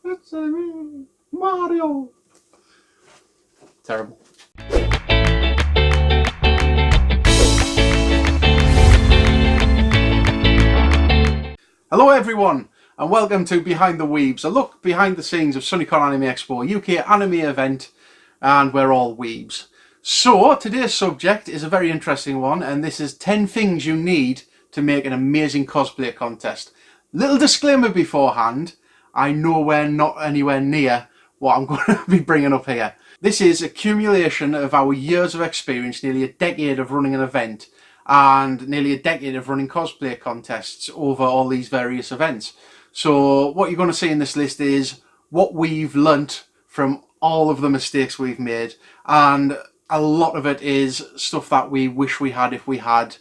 It's Mario. Terrible. Hello everyone, and welcome to Behind the Weebs, a look behind the scenes of SunnyCon Anime Expo, a UK anime event, and we're all weebs. So, today's subject is a very interesting one, and this is 10 things you need to make an amazing cosplay contest. Little disclaimer beforehand, I know we're not anywhere near what I'm going to be bringing up here. This is accumulation of our years of experience, nearly a decade of running an event, and nearly a decade of running cosplay contests over all these various events. So what you're going to see in this list is what we've learnt from all of the mistakes we've made, and a lot of it is stuff that we wish we had if we had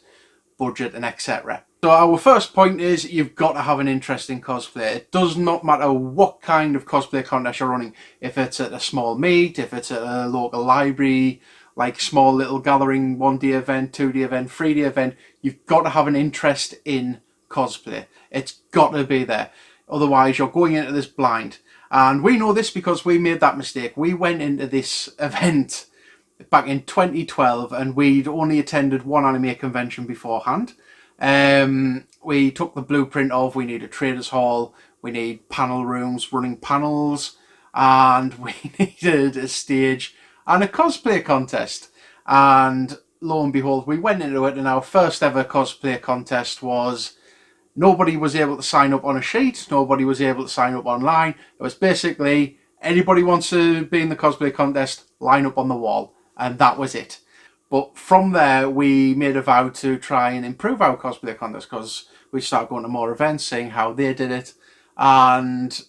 budget and etc. So our first point is you've got to have an interest in cosplay. It does not matter what kind of cosplay contest you're running. If it's at a small meet, if it's at a local library, like small little gathering, 1-day event, 2-day event, 3-day event, you've got to have an interest in cosplay. It's got to be there. Otherwise you're going into this blind. And we know this because we made that mistake. We went into this event back in 2012 and we'd only attended one anime convention beforehand. We took the blueprint of we need a traders hall, we need panel rooms running panels, and we needed a stage and a cosplay contest. And lo and behold, we went into it, and our first ever cosplay contest was nobody was able to sign up on a sheet, nobody was able to sign up online. It was basically anybody wants to be in the cosplay contest, line up on the wall, and that was it. But from there, we made a vow to try and improve our cosplay contest, because we started going to more events, seeing how they did it, and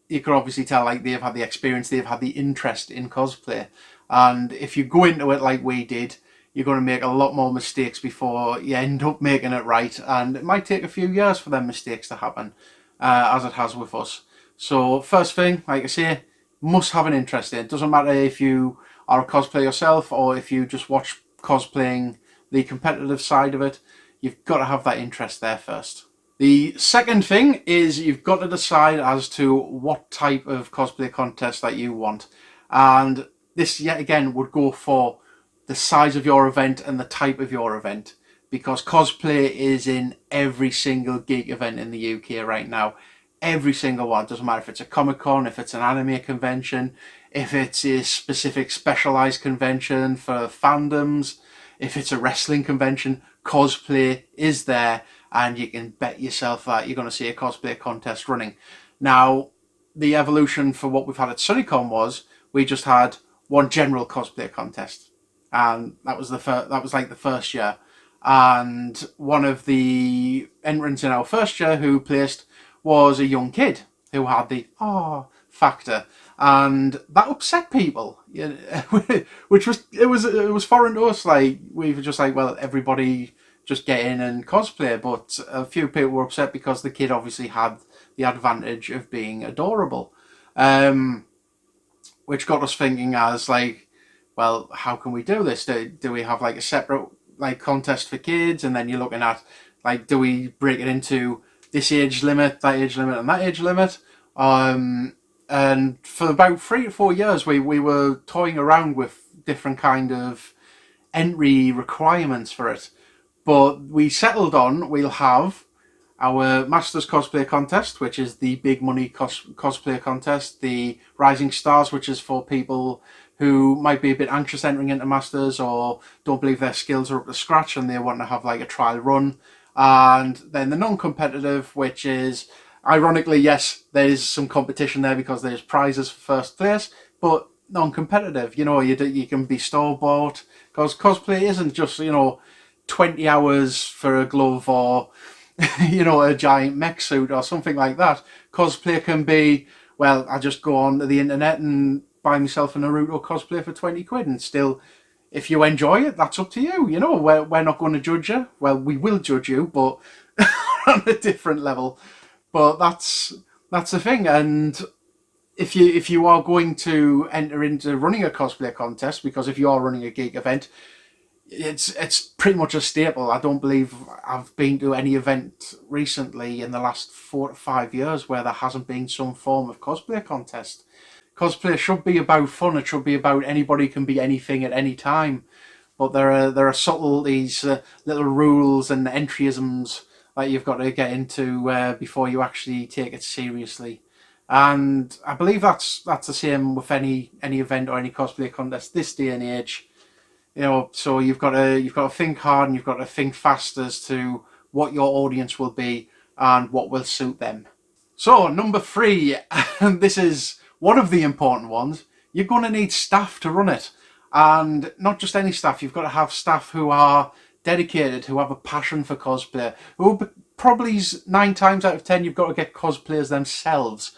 you could obviously tell like they've had the experience, they've had the interest in cosplay. And if you go into it like we did, you're going to make a lot more mistakes before you end up making it right, and it might take a few years for them mistakes to happen, as it has with us. So first thing, like I say, must have an interest in it. Doesn't matter if you are a cosplayer yourself or if you just watch cosplaying, the competitive side of it, you've got to have that interest there first. The second thing is you've got to decide as to what type of cosplay contest that you want. And this yet again would go for the size of your event and the type of your event, because cosplay is in every single geek event in the UK right now. Every single one. Doesn't matter if it's a Comic-Con, if it's an anime convention, if it's a specific specialized convention for fandoms, if it's a wrestling convention, cosplay is there, and you can bet yourself that you're going to see a cosplay contest running. Now, the evolution for what we've had at SunnyCon was we just had one general cosplay contest, and that was like the first year. And one of the entrants in our first year who placed was a young kid who had the factor, and that upset people, which was foreign to us. Like, we were just like, well, everybody just get in and cosplay, but a few people were upset because the kid obviously had the advantage of being adorable, which got us thinking as like, well, how can we do this? Do we have like a separate like contest for kids, and then you're looking at like, do we break it into this age limit, that age limit, and that age limit? And for about 3 to 4 years, we were toying around with different kind of entry requirements for it. But we settled on we'll have our Masters Cosplay Contest, which is the big money cosplay contest, the Rising Stars, which is for people who might be a bit anxious entering into Masters or don't believe their skills are up to scratch and they want to have like a trial run. And then the non-competitive, which is, ironically, yes, there's some competition there because there's prizes for first place, but non-competitive. You can be store-bought, because cosplay isn't just, 20 hours for a glove or, a giant mech suit or something like that. Cosplay can be, well, I just go on to the internet and buy myself a Naruto cosplay for 20 quid, and still, if you enjoy it, that's up to you. We're not going to judge you. Well, we will judge you, but on a different level. But that's the thing. And if you are going to enter into running a cosplay contest, because if you are running a geek event, it's pretty much a staple. I don't believe I've been to any event recently in the last 4 to 5 years where there hasn't been some form of cosplay contest. Cosplay should be about fun. It should be about anybody can be anything at any time. But there are subtleties, little rules and entryisms that you've got to get into before you actually take it seriously. And I believe that's the same with any event or any cosplay contest this day and age. So you've got to think hard and you've got to think fast as to what your audience will be and what will suit them. So number 3, and this is one of the important ones, you're going to need staff to run it. And not just any staff, you've got to have staff who are dedicated, who have a passion for cosplay, who probably 9 times out of 10 you've got to get cosplayers themselves.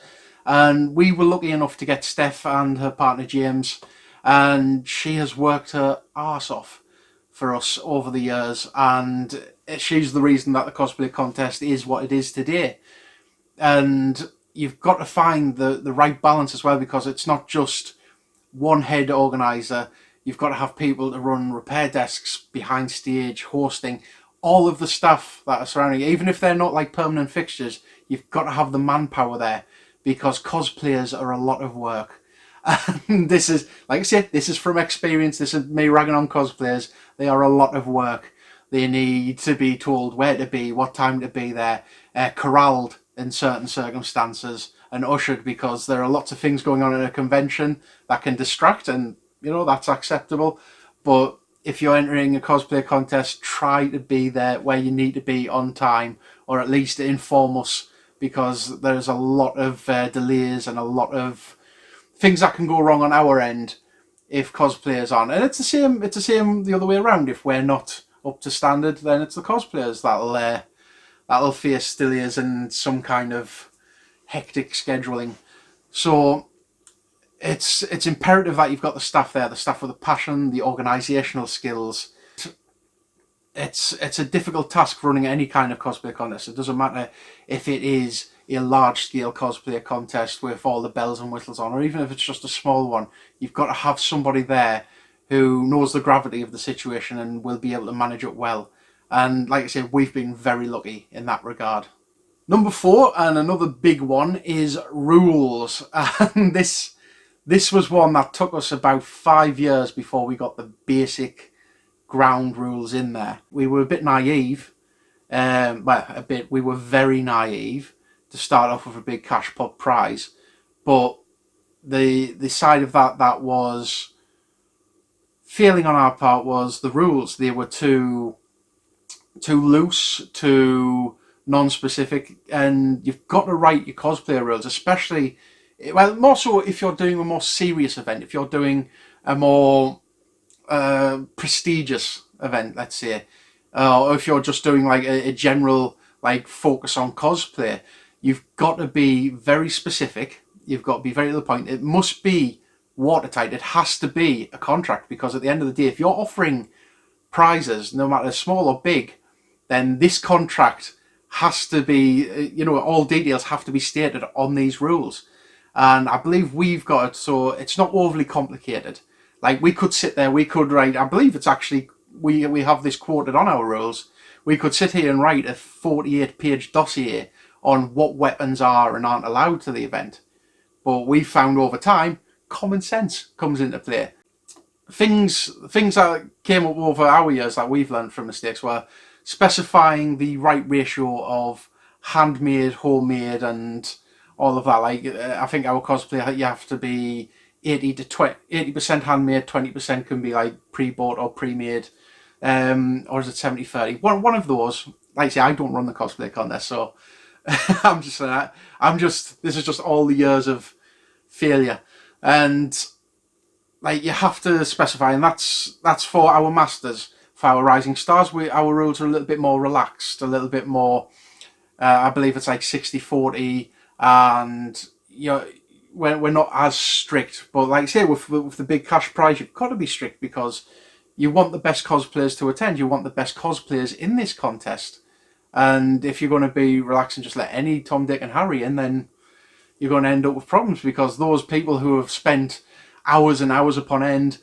And we were lucky enough to get Steph and her partner James, and she has worked her arse off for us over the years, and she's the reason that the cosplay contest is what it is today. And you've got to find the right balance as well, because it's not just one head organizer. You've got to have people to run repair desks, behind stage, hosting, all of the stuff that are surrounding it. Even if they're not like permanent fixtures, you've got to have the manpower there, because cosplayers are a lot of work. And this is, like I said, this is from experience. This is me ragging on cosplayers. They are a lot of work. They need to be told where to be, what time to be there, corralled in certain circumstances, and ushered, because there are lots of things going on in a convention that can distract, and that's acceptable. But if you're entering a cosplay contest, try to be there where you need to be on time, or at least inform us, because there's a lot of delays and a lot of things that can go wrong on our end if cosplayers aren't. And it's the same the other way around. If we're not up to standard, then it's the cosplayers that'll face delays and some kind of hectic scheduling. So it's imperative that you've got the staff there, the staff with the passion, the organisational skills. It's a difficult task running any kind of cosplay contest. It doesn't matter if it is a large-scale cosplay contest with all the bells and whistles on, or even if it's just a small one. You've got to have somebody there who knows the gravity of the situation and will be able to manage it well. And like I said, we've been very lucky in that regard. Number 4, and another big one, is rules. And this was one that took us about 5 years before we got the basic ground rules in there. We were a bit naive. We were very naive to start off with a big cash pot prize. But the side of that was failing on our part was the rules. They were too loose, too non-specific, and you've got to write your cosplayer rules, especially, well, more so if you're doing a more serious event, if you're doing a more prestigious event, let's say, or if you're just doing like a general like focus on cosplay. You've got to be very specific. You've got to be very to the point. It must be watertight. It has to be a contract, because at the end of the day, if you're offering prizes, no matter small or big, then this contract has to be, all details have to be stated on these rules. And I believe we've got it so it's not overly complicated. Like, we could sit there, we could write, I believe it's actually, we have this quoted on our rules. We could sit here and write a 48-page dossier on what weapons are and aren't allowed to the event. But we found over time, common sense comes into play. Things that came up over our years that we've learned from mistakes were specifying the right ratio of handmade, homemade, and all of that. Like, I think our cosplay, you have to be 80% handmade, 20% can be like pre-bought or pre-made, or is it 70-30? One of those. Like I say, I don't run the cosplay contest, so this is just all the years of failure. And like, you have to specify, and that's for our masters. For our rising stars, our rules are a little bit more relaxed, a little bit more, I believe it's like 60-40, and we're not as strict. But like I say, with the big cash prize, you've got to be strict, because you want the best cosplayers to attend. You want the best cosplayers in this contest. And if you're going to be relaxed and just let any Tom, Dick and Harry in, then you're going to end up with problems, because those people who have spent hours and hours upon end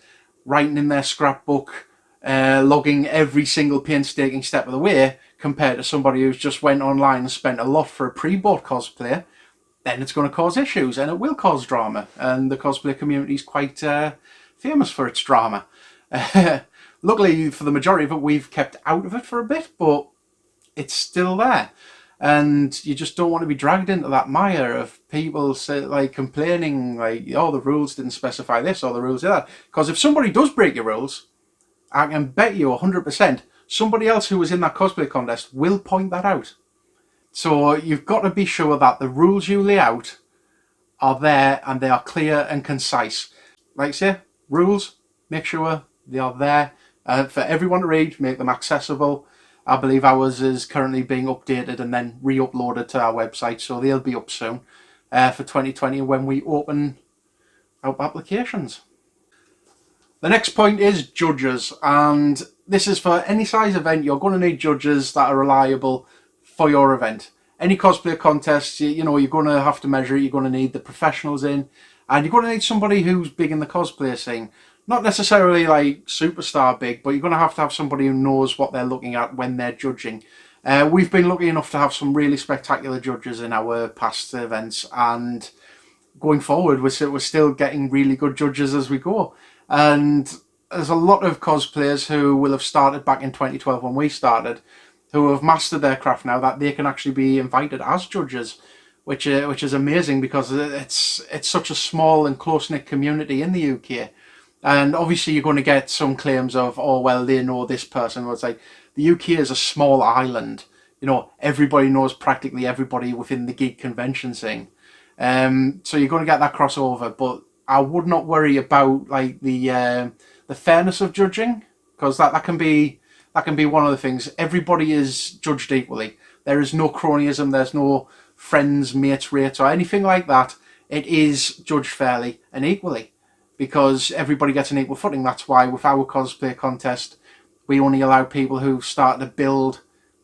writing in their scrapbook, logging every single painstaking step of the way, compared to somebody who's just went online and spent a lot for a pre-bought cosplay, then it's going to cause issues and it will cause drama. And the cosplay community is quite famous for its drama. Luckily for the majority of it, we've kept out of it for a bit, but it's still there. And you just don't want to be dragged into that mire of people like complaining, like, oh, the rules didn't specify this or the rules did that. Because if somebody does break your rules, I can bet you 100% somebody else who was in that cosplay contest will point that out. So you've got to be sure that the rules you lay out are there and they are clear and concise. Like I say, rules, make sure they are there for everyone to read, make them accessible. I believe ours is currently being updated and then re-uploaded to our website, so they'll be up soon for 2020 when we open up applications. The next point is judges, and this is for any size event. You're going to need judges that are reliable for your event. Any cosplay contests, you know, you're going to have to measure it. You're going to need the professionals in, and you're going to need somebody who's big in the cosplay scene. Not necessarily like superstar big, but you're going to have somebody who knows what they're looking at when they're judging. We've been lucky enough to have some really spectacular judges in our past events, and going forward, we're still getting really good judges as we go. And there's a lot of cosplayers who will have started back in 2012 when we started, who have mastered their craft now that they can actually be invited as judges, which is amazing because it's such a small and close-knit community in the UK. And obviously you're going to get some claims of, oh, well, they know this person. Well, it's like, the UK is a small island. You know, everybody knows practically everybody within the geek convention scene. So you're going to get that crossover. But I would not worry about like the fairness of judging, because that can be one of the things. Everybody is judged equally. There is no cronyism. There's no friends, mates, rates, or anything like that. It is judged fairly and equally, because everybody gets an equal footing. That's why with our cosplay contest, we only allow people who start to build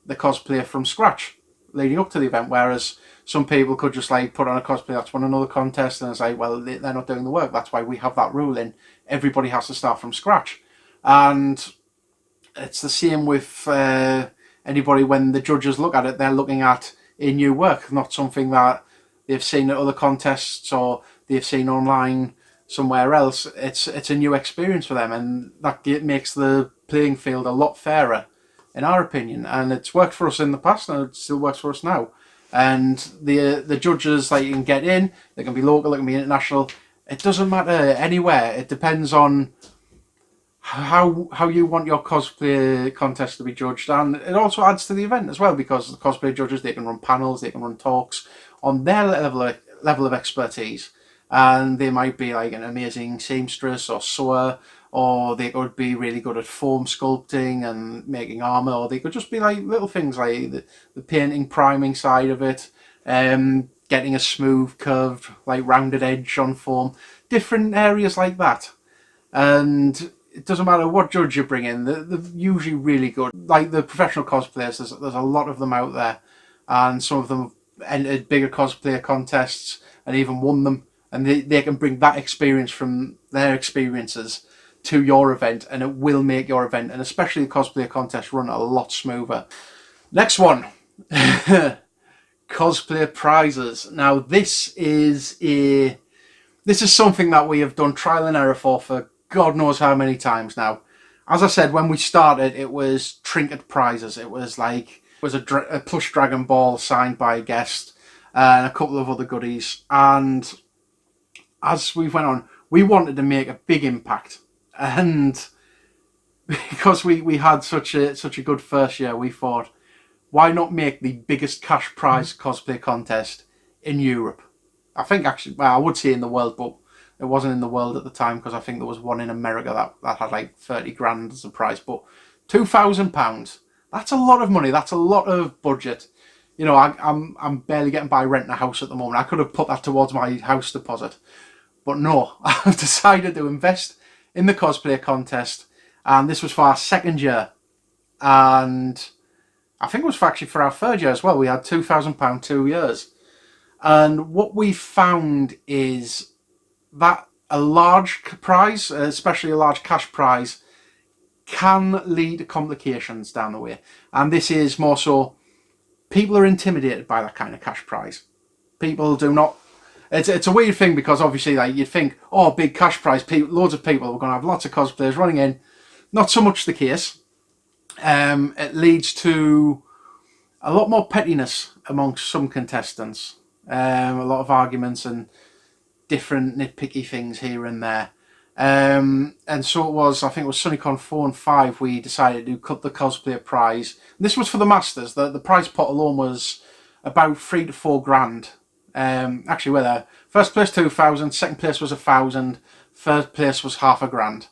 the cosplay from scratch leading up to the event, whereas some people could just like put on a cosplay that's won another contest, and it's like, well, they're not doing the work. That's why we have that rule in. Everybody has to start from scratch. And it's the same with anybody. When the judges look at it, they're looking at a new work, not something that they've seen at other contests or they've seen online somewhere else. It's a new experience for them, and that makes the playing field a lot fairer, in our opinion. And it's worked for us in the past, and it still works for us now. And the judges that you can get in, they can be local, they can be international. It doesn't matter anywhere. It depends on how you want your cosplay contest to be judged, and it also adds to the event as well, because the cosplay judges, they can run panels, they can run talks on their level of expertise. And they might be like an amazing seamstress or sewer, or they could be really good at foam sculpting and making armor, or they could just be like little things like the painting, priming side of it, getting a smooth, curved, like rounded edge on foam, different areas like that. And it doesn't matter what judge you bring in, they're usually really good. Like the professional cosplayers, there's a lot of them out there, and some of them have entered bigger cosplayer contests and even won them. And they can bring that experience from their experiences to your event, and it will make your event, and especially the cosplay contest, run a lot smoother. Next one. Cosplay prizes. Now this is something that we have done trial and error for God knows how many times now. As I said, when we started, it was trinket prizes. It was a plush Dragon Ball signed by a guest and a couple of other goodies. And as we went on, we wanted to make a big impact, and because we had such a good first year, we thought, why not make the biggest cash prize cosplay contest in Europe? I think actually, well, I would say in the world, but it wasn't in the world at the time, because I think there was one in America that had like 30 grand as a prize. But £2,000, that's a lot of money. That's a lot of budget. You know, I'm barely getting by renting a house at the moment. I could have put that towards my house deposit. But no, I've decided to invest in the cosplay contest, and this was for our second year, and I think it was actually for our third year as well. We had £2,000 2 years, and what we found is that a large prize, especially a large cash prize, can lead to complications down the way. And this is more so, people are intimidated by that kind of cash prize. People do not. It's a weird thing, because obviously, like, you'd think, oh, big cash prize, loads of people are going to have lots of cosplayers running in. Not so much the case. It leads to a lot more pettiness amongst some contestants. A lot of arguments and different nitpicky things here and there. And so it was, I think it was SunnyCon 4 and 5, we decided to cut the cosplayer prize. This was for the Masters. The prize pot alone was about 3 to 4 grand. Actually, we're there. First place 2,000, second place was 1,000, third place was half a grand.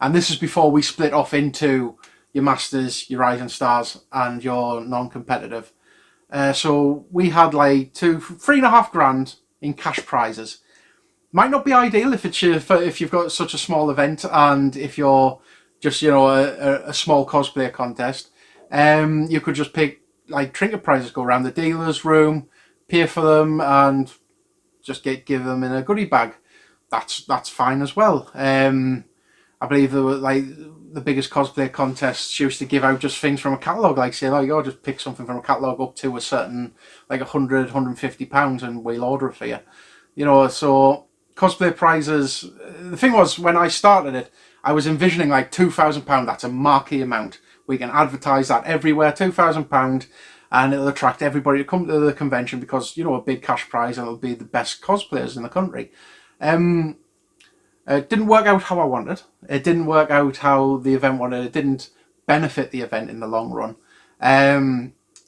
And this is before we split off into your Masters, your Rising Stars, and your non-competitive. So we had like 3.5 grand in cash prizes. Might not be ideal if you've got such a small event, and if you're just, you know, a small cosplayer contest. You could just pick like trinket prizes, go around the dealer's room, pay for them, and just give them in a goodie bag. That's fine as well. I believe there were like the biggest cosplay contests used to give out just things from a catalogue, like say, like, oh, just pick something from a catalogue up to a certain, like £100, £150, and we'll order it for you. You know, so cosplay prizes, the thing was, when I started it, I was envisioning like £2,000. That's a marquee amount. We can advertise that everywhere, £2,000, and it'll attract everybody to come to the convention, because, you know, a big cash prize, and it'll be the best cosplayers in the country. It didn't work out how I wanted. It didn't work out how the event wanted. It didn't benefit the event in the long run.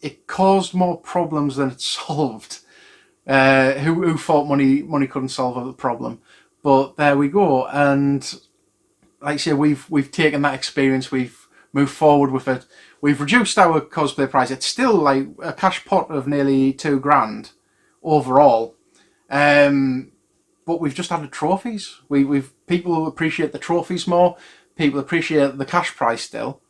It caused more problems than it solved. Who thought money couldn't solve the problem? But there we go. And like I say, we've taken that experience. We've moved forward with it. We've reduced our cosplay price. It's still like a cash pot of nearly 2 grand overall. But we've just added trophies. People appreciate the trophies more. People appreciate the cash price still,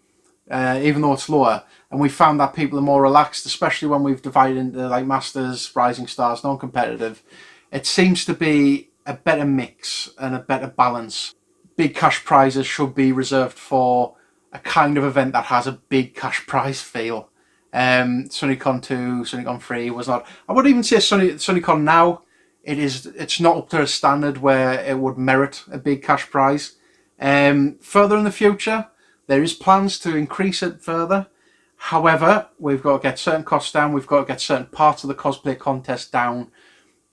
even though it's lower. And we found that people are more relaxed, especially when we've divided into like Masters, Rising Stars, non-competitive. It seems to be a better mix and a better balance. Big cash prizes should be reserved for a kind of event that has a big cash prize feel. SunnyCon 2, SunnyCon 3 was not. I would even say SunnyCon now, it's not up to a standard where it would merit a big cash prize. Further in the future, there is plans to increase it further. However, we've got to get certain costs down. We've got to get certain parts of the cosplay contest down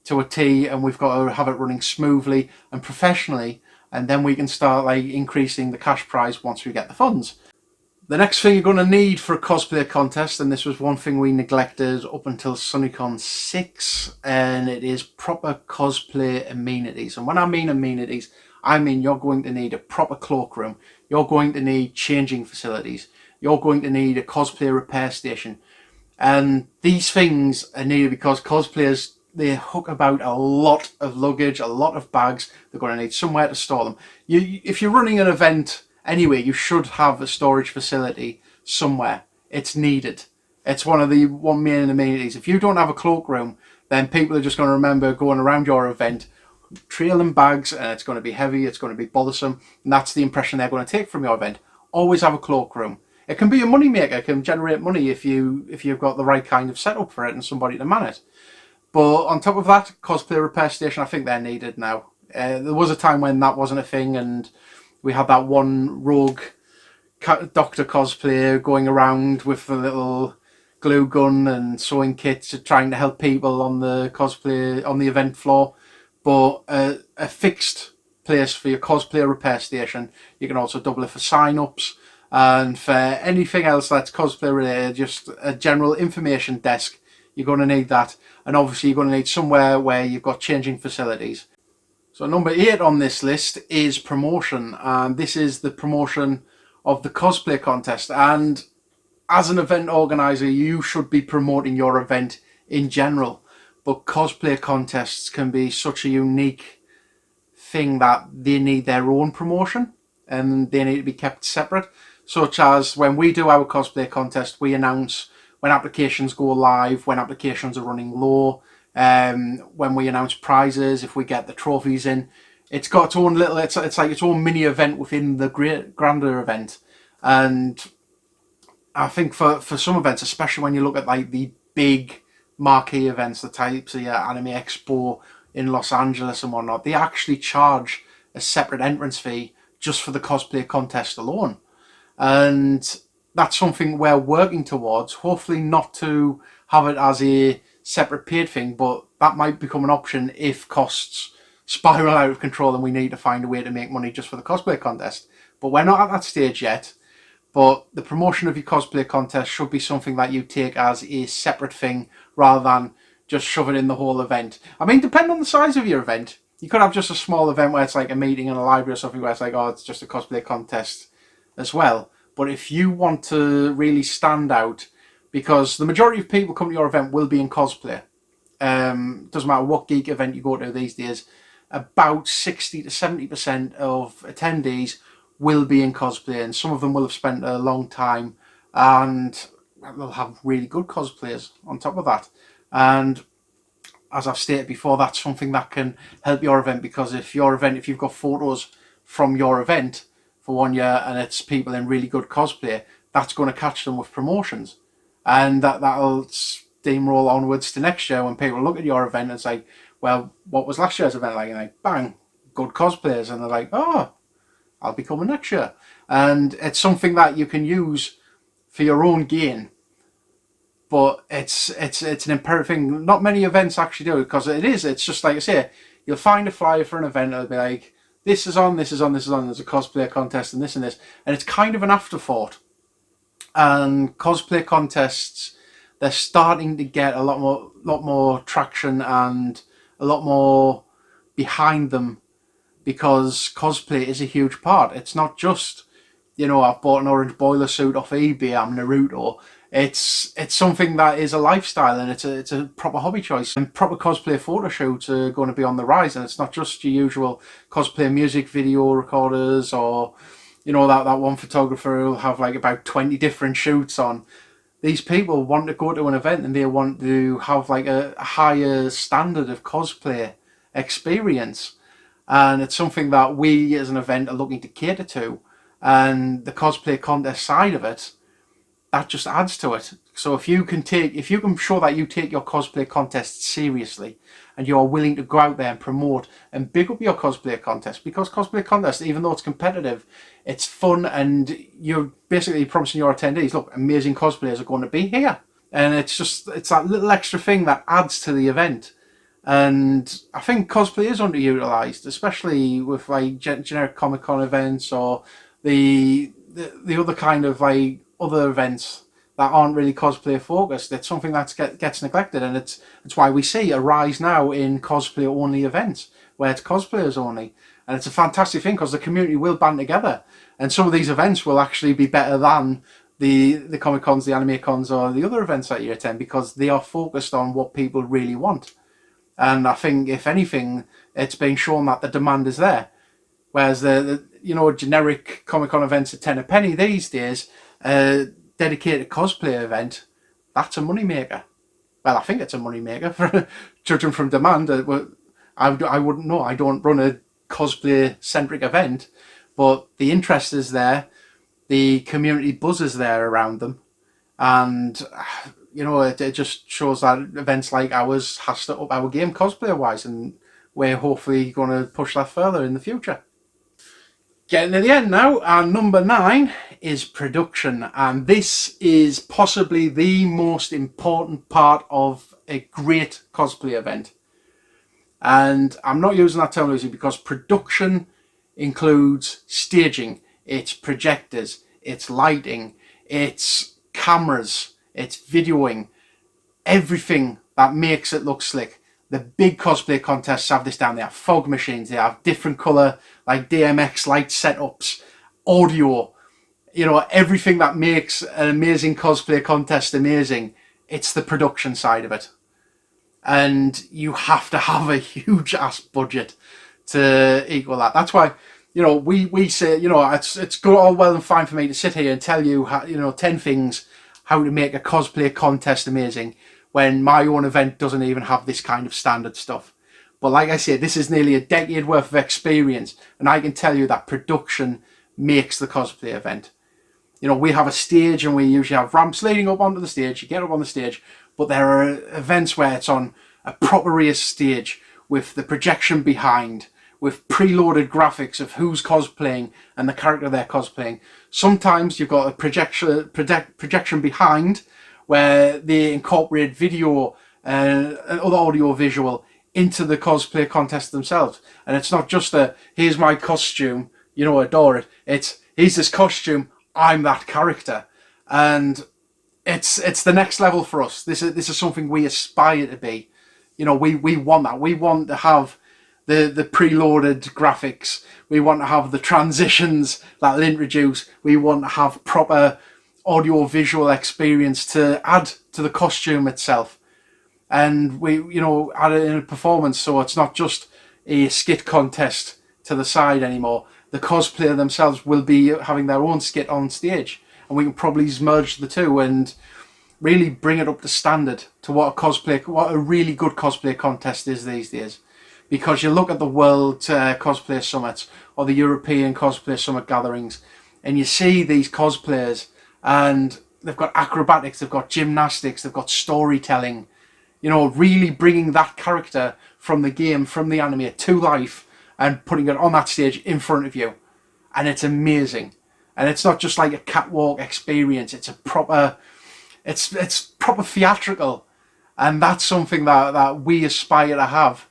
to a T, and we've got to have it running smoothly and professionally. And then we can start like increasing the cash prize once we get the funds. The next thing you're going to need for a cosplay contest, and this was one thing we neglected up until SunnyCon 6, and it is proper cosplay amenities. And when I mean amenities, I mean you're going to need a proper cloakroom, you're going to need changing facilities, you're going to need a cosplay repair station. And these things are needed because cosplayers, they hook about a lot of luggage, a lot of bags. They're going to need somewhere to store them. If you're running an event anyway, you should have a storage facility somewhere. It's needed. It's one of the main amenities. If you don't have a cloakroom, then people are just going to remember going around your event, trailing bags, and it's going to be heavy, it's going to be bothersome, and that's the impression they're going to take from your event. Always have a cloakroom. It can be a money maker. It can generate money if you've got the right kind of setup for it and somebody to man it. But on top of that, cosplay repair station, I think they're needed now. There was a time when that wasn't a thing, and we had that one rogue doctor cosplayer going around with a little glue gun and sewing kits, trying to help people on the event floor. But a fixed place for your cosplayer repair station. You can also double it for sign-ups, and for anything else that's cosplay related, just a general information desk. You're going to need that, and obviously you're going to need somewhere where you've got changing facilities. So number 8 on this list is promotion, and this is the promotion of the cosplay contest. And as an event organizer, you should be promoting your event in general, but cosplay contests can be such a unique thing that they need their own promotion, and they need to be kept separate. Such as when we do our cosplay contest, we announce when applications go live, when applications are running low, when we announce prizes, if we get the trophies in. It's got its own little, it's like its own mini event within the grander event. And I think for some events, especially when you look at like the big marquee events, the types of Anime Expo in Los Angeles and whatnot, they actually charge a separate entrance fee just for the cosplay contest alone. And that's something we're working towards, hopefully not to have it as a separate paid thing, but that might become an option if costs spiral out of control and we need to find a way to make money just for the cosplay contest. But we're not at that stage yet. But the promotion of your cosplay contest should be something that you take as a separate thing rather than just shove it in the whole event. I mean, depending on the size of your event, you could have just a small event where it's like a meeting in a library or something where it's like, oh, it's just a cosplay contest as well. But if you want to really stand out, because the majority of people coming to your event will be in cosplay. Doesn't matter what geek event you go to these days, about 60 to 70% of attendees will be in cosplay, and some of them will have spent a long time, and they'll have really good cosplayers on top of that. And as I've stated before, that's something that can help your event, because if you've got photos from your event for 1 year and it's people in really good cosplay, that's going to catch them with promotions, and that'll steamroll onwards to next year when people look at your event and it's like, well, what was last year's event like? And like, bang, good cosplayers, and they're like, oh, I'll be coming next year. And it's something that you can use for your own gain, but it's an imperative thing. Not many events actually do it, because it's just like I say, you'll find a flyer for an event, it'll be like, this is on, there's a cosplay contest and this, and it's kind of an afterthought. And cosplay contests, they're starting to get a lot more traction and a lot more behind them, because cosplay is a huge part. It's not just, I've bought an orange boiler suit off eBay, I'm Naruto. It's something that is a lifestyle, and it's a proper hobby choice. And proper cosplay photo shoots are going to be on the rise, and it's not just your usual cosplay music video recorders, or that one photographer who'll have like about 20 different shoots on. These people want to go to an event and they want to have like a higher standard of cosplay experience. And it's something that we as an event are looking to cater to. And the cosplay contest side of it, that just adds to it. So if you can show that you take your cosplay contest seriously, and you are willing to go out there and promote and big up your cosplay contest, because cosplay contest, even though it's competitive, it's fun, and you're basically promising your attendees, look, amazing cosplayers are going to be here. And it's that little extra thing that adds to the event. And I think cosplay is underutilized, especially with like generic Comic-Con events, or the other kind of like other events that aren't really cosplay focused. It's something that gets neglected, and it's why we see a rise now in cosplay only events where it's cosplayers only. And it's a fantastic thing, because the community will band together, and some of these events will actually be better than the Comic Cons, the Anime Cons, or the other events that you attend, because they are focused on what people really want. And I think, if anything, it's been shown that the demand is there. Whereas the generic Comic-Con events at 10 a penny these days, dedicated cosplay event, that's a moneymaker. Well, I think it's a moneymaker, judging from demand. I wouldn't know. I don't run a cosplay-centric event, but the interest is there. The community buzz is there around them. And it just shows that events like ours has to up our game cosplay-wise, and we're hopefully going to push that further in the future. Getting to the end now, and number 9 is production, and this is possibly the most important part of a great cosplay event. And I'm not using that term loosely, because production includes staging, it's projectors, it's lighting, it's cameras, it's videoing, everything that makes it look slick. The big cosplay contests have this down. They have fog machines, they have different colour, like DMX light setups, audio, everything that makes an amazing cosplay contest amazing. It's the production side of it. And you have to have a huge ass budget to equal that. That's why, we say, it's good, all well and fine for me to sit here and tell you, how, 10 things how to make a cosplay contest amazing, when my own event doesn't even have this kind of standard stuff. But like I say, this is nearly a decade worth of experience, and I can tell you that production makes the cosplay event. You know, we have a stage and we usually have ramps leading up onto the stage. You get up on the stage, but there are events where it's on a proper race stage with the projection behind, with preloaded graphics of who's cosplaying and the character they're cosplaying. Sometimes you've got a projection behind where they incorporate video and other audio visual into the cosplay contest themselves. And it's not just a, here's my costume, you know, adore it. It's, here's this costume, I'm that character. And it's the next level for us. This is something we aspire to be. You know, we want that. We want to have the preloaded graphics. We want to have the transitions that will introduce. We want to have proper audio visual experience to add to the costume itself. And we, you know, add it in a performance, so it's not just a skit contest to the side anymore. The cosplayer themselves will be having their own skit on stage, and we can probably merge the two and really bring it up to standard to what a really good cosplay contest is these days. Because you look at the World Cosplay Summits or the European Cosplay Summit gatherings, and you see these cosplayers, and they've got acrobatics, they've got gymnastics, they've got storytelling, you know, really bringing that character from the game, from the anime to life and putting it on that stage in front of you. And it's amazing. And it's not just like a catwalk experience, it's a proper, it's proper theatrical. And that's something that we aspire to have.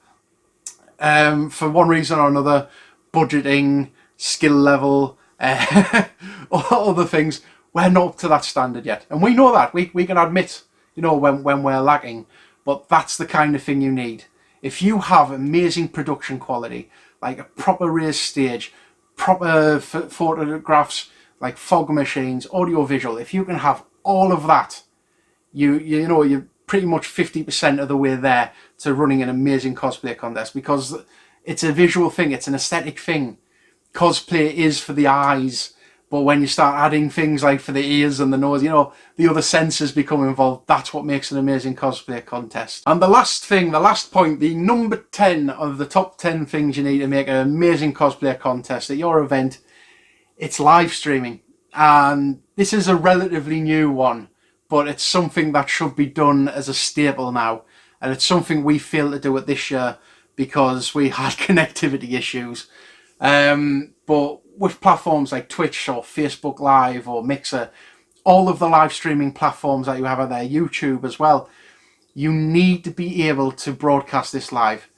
For one reason or another, budgeting, skill level, all other things, we're not up to that standard yet. And we know that. We can admit, you know, when we're lacking. But that's the kind of thing you need. If you have amazing production quality, like a proper race stage, proper photographs, like fog machines, audio visual, if you can have all of that, you know, you're pretty much 50% of the way there to running an amazing cosplay contest, because it's a visual thing, it's an aesthetic thing. Cosplay is for the eyes, but when you start adding things like for the ears and the nose, you know, the other senses become involved. That's what makes an amazing cosplay contest. And the last thing, the last point, the number 10 of the top 10 things you need to make an amazing cosplay contest at your event, it's live streaming. And this is a relatively new one, but it's something that should be done as a staple now. And it's something we failed to do it this year because we had connectivity issues. But with platforms like Twitch or Facebook Live or Mixer, all of the live streaming platforms that you have out there, YouTube as well, you need to be able to broadcast this live,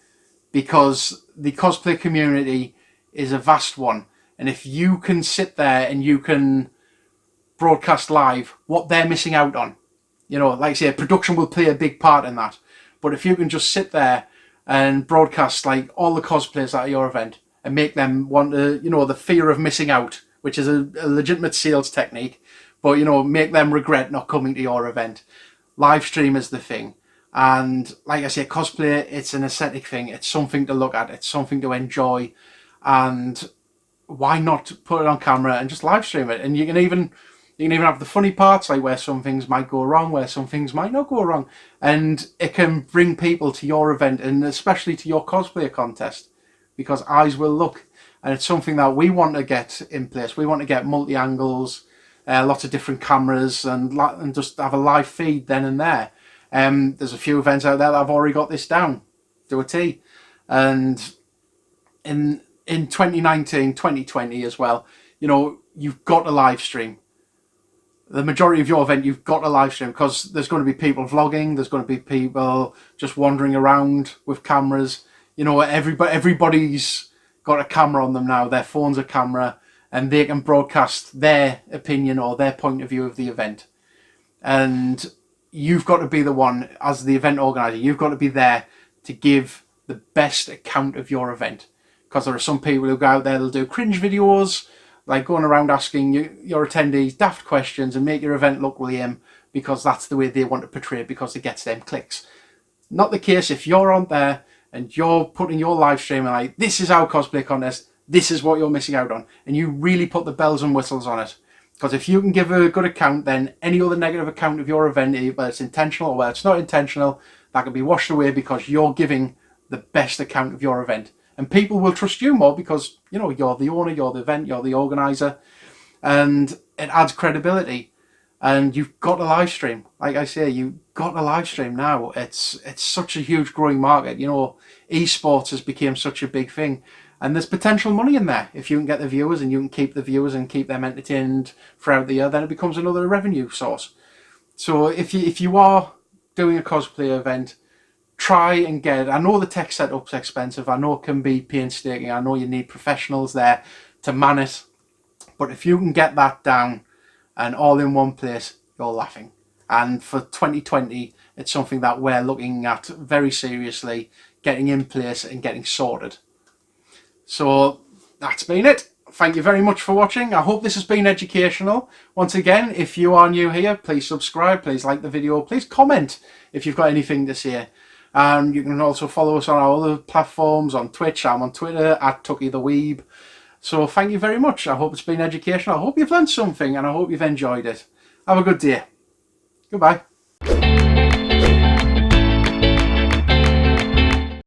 because the cosplay community is a vast one. And if you can sit there and you can broadcast live what they're missing out on, you know, like I say, production will play a big part in that. But if you can just sit there and broadcast like all the cosplayers at your event and make them want to, you know, the fear of missing out, which is a legitimate sales technique, but, you know, make them regret not coming to your event. Live stream is the thing. And like I say, cosplay, it's an aesthetic thing. It's something to look at. It's something to enjoy. And why not put it on camera and just live stream it? And you can even have the funny parts, like where some things might go wrong, where some things might not go wrong. And it can bring people to your event, and especially to your cosplay contest, because eyes will look. And it's something that we want to get in place. We want to get multi-angles, lots of different cameras, and just have a live feed then and there. There's a few events out there that have already got this down to a T. And in 2019, 2020 as well, you know, you've got to live stream. The majority of your event, you've got to live stream, because there's going to be people vlogging, there's going to be people just wandering around with cameras. You know, everybody's got a camera on them now, their phone's a camera, and they can broadcast their opinion or their point of view of the event. And you've got to be the one, as the event organizer, you've got to be there to give the best account of your event. Because there are some people who go out there, they'll do cringe videos, like going around asking your attendees daft questions and make your event look lame, because that's the way they want to portray it, because it gets them clicks. Not the case if you're on there and you're putting your live stream and like, this is our cosplay contest, this is what you're missing out on, and you really put the bells and whistles on it. Because if you can give a good account, then any other negative account of your event, whether it's intentional or whether it's not intentional, that can be washed away, because you're giving the best account of your event. And people will trust you more because, you know, you're the owner, you're the event, you're the organizer. And it adds credibility. And you've got to live stream. Like I say, you've got to live stream now. It's such a huge growing market. You know, esports has become such a big thing. And there's potential money in there. If you can get the viewers and you can keep the viewers and keep them entertained throughout the year, then it becomes another revenue source. So if you are doing a cosplay event, try and get, I know the tech setup's expensive. I know it can be painstaking. I know you need professionals there to man it. But if you can get that down and all in one place, you're laughing. And for 2020, it's something that we're looking at very seriously, getting in place and getting sorted. So that's been it. Thank you very much for watching. I hope this has been educational. Once again, if you are new here, please subscribe, please like the video, please comment if you've got anything to say. And you can also follow us on our other platforms, on Twitch. I'm on Twitter, @TuckyTheWeeb. So thank you very much. I hope it's been educational. I hope you've learned something and I hope you've enjoyed it. Have a good day. Goodbye.